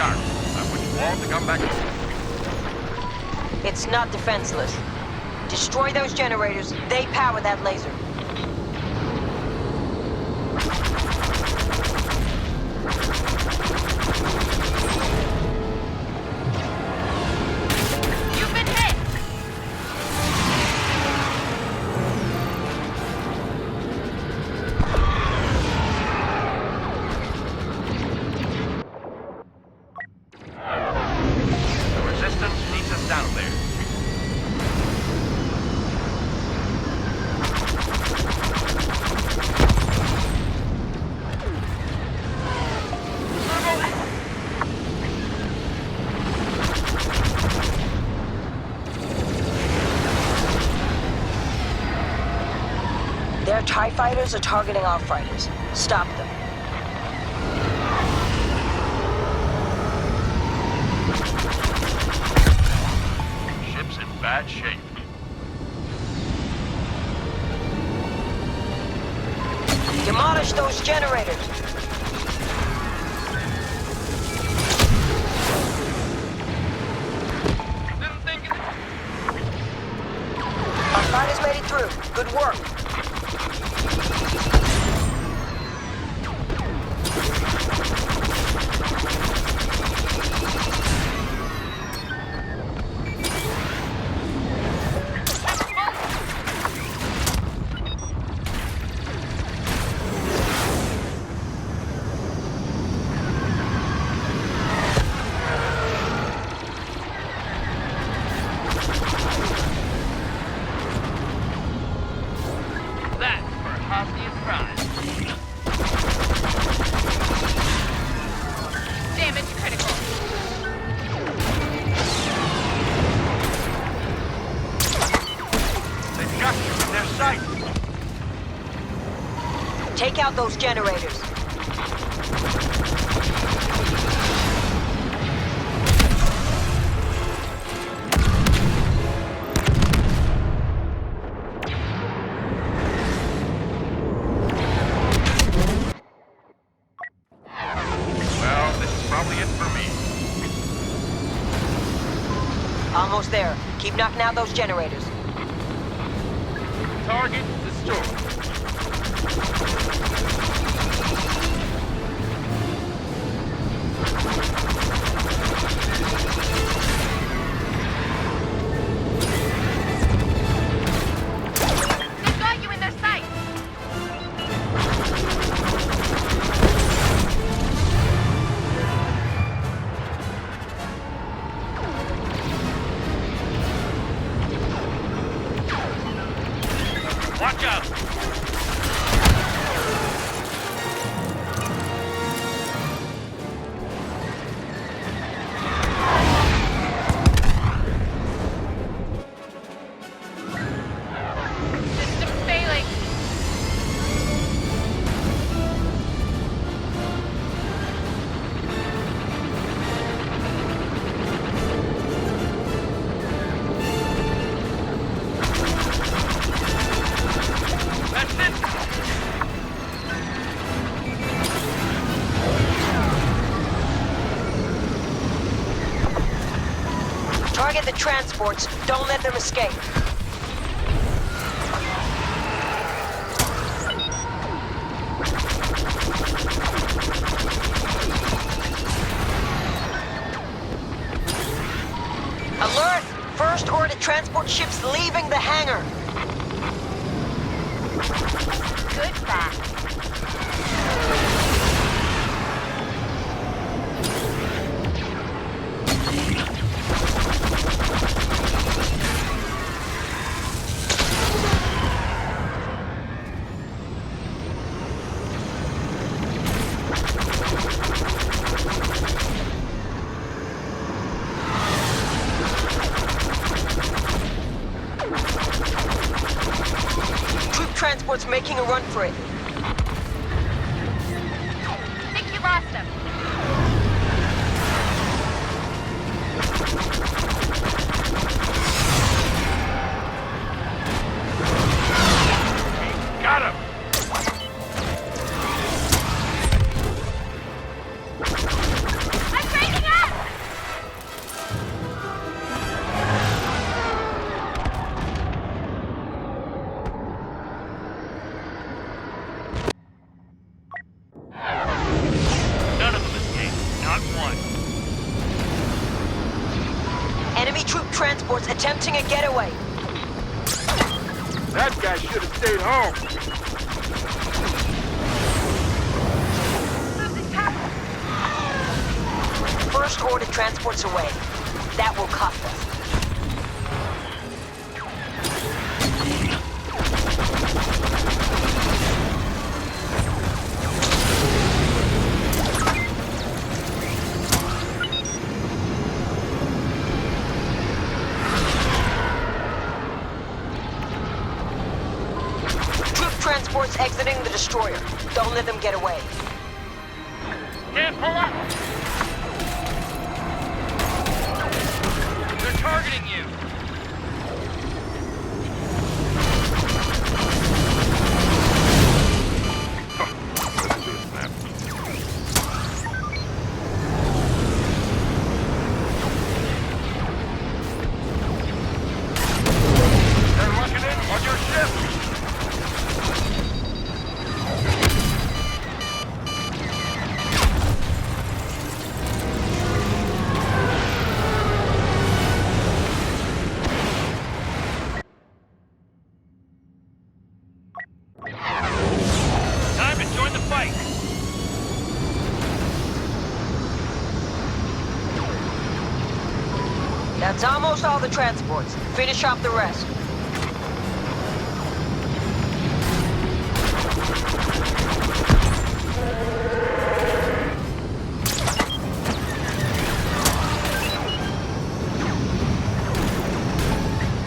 cargo. I want you all to come back home. It's not defenseless. Destroy those generators. They power that laser. You've been hit! The resistance needs us down there. Their TIE fighters are targeting our fighters. Stop them. Ship's in bad shape. Demolish those generators. Didn't think it. Our fighters made it through. Good work. That's for Hosnian pride. Damage critical. They've got you in their sight. Take out those generators. Well, this is probably it for me. Almost there. Keep knocking out those generators. Target destroyed. They've got you in their sights! Watch out! System failing. That's it! Target the transports. Don't let them escape. Alert! First order transport ships leaving the hangar. Good back. Troop transport's making a run for it. Think you lost them. Got him! I'm breaking out! Troop transports attempting a getaway. That guy should have stayed home. Losing power. First order transports away. That will cost us. Transports exiting the destroyer. Don't let them get away. Can't pull up! They're targeting you! They're locking in on your ship! Time to join the fight! That's almost all the transports. Finish off the rest.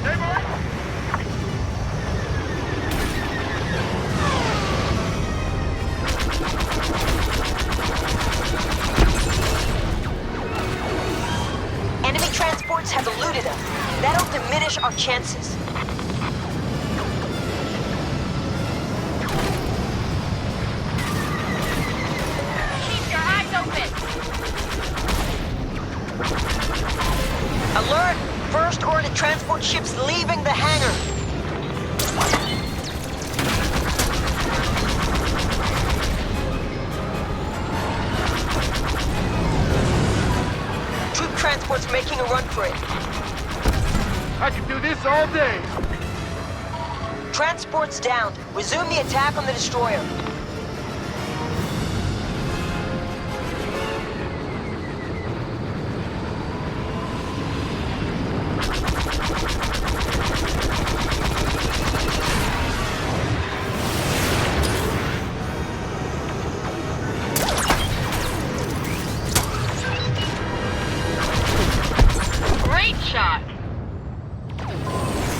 Hey, boy! Enemy transports have eluded us. That'll diminish our chances. Keep your eyes open. Alert! First order transport ships leaving the hangar. Troop transports making a run for it. I could do this all day. Transports down. Resume the attack on the destroyer. Great shot.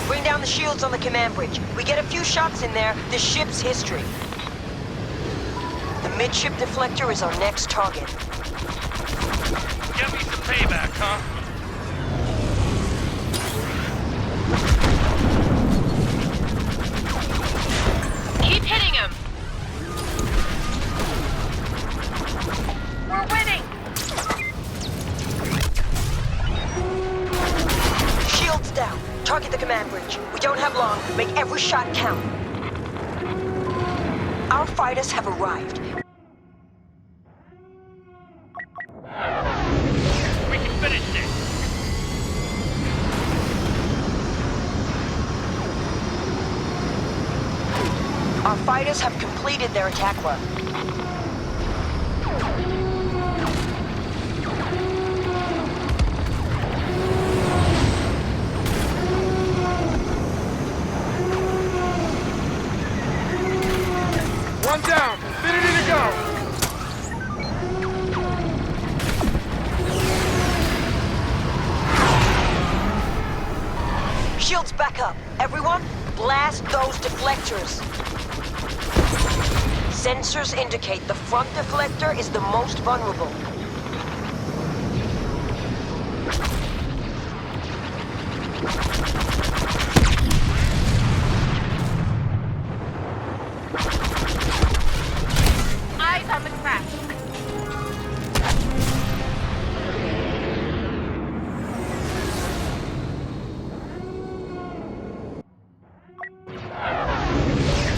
Bring down the shields on the command bridge. We get a few shots in there, the ship's history. The midship deflector is our next target. Give me some payback, huh? Keep hitting him. We're winning. Shields down. Target the command bridge. We don't have long. Make every shot count. Our fighters have arrived. We can finish this! Our fighters have completed their attack run. One down. Minute to go. Shields back up. Everyone, blast those deflectors. Sensors indicate the front deflector is the most vulnerable. Eyes on the crash.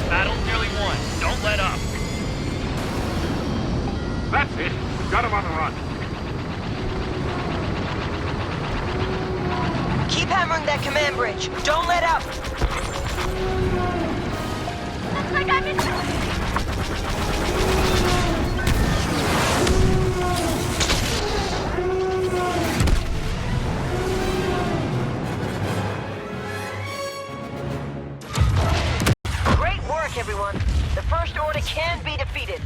Battle's nearly won. Don't let up. That's it. Got him on the run. Keep hammering that command bridge. Don't let up. Looks like I'm in... Great work, everyone. The First Order can be defeated.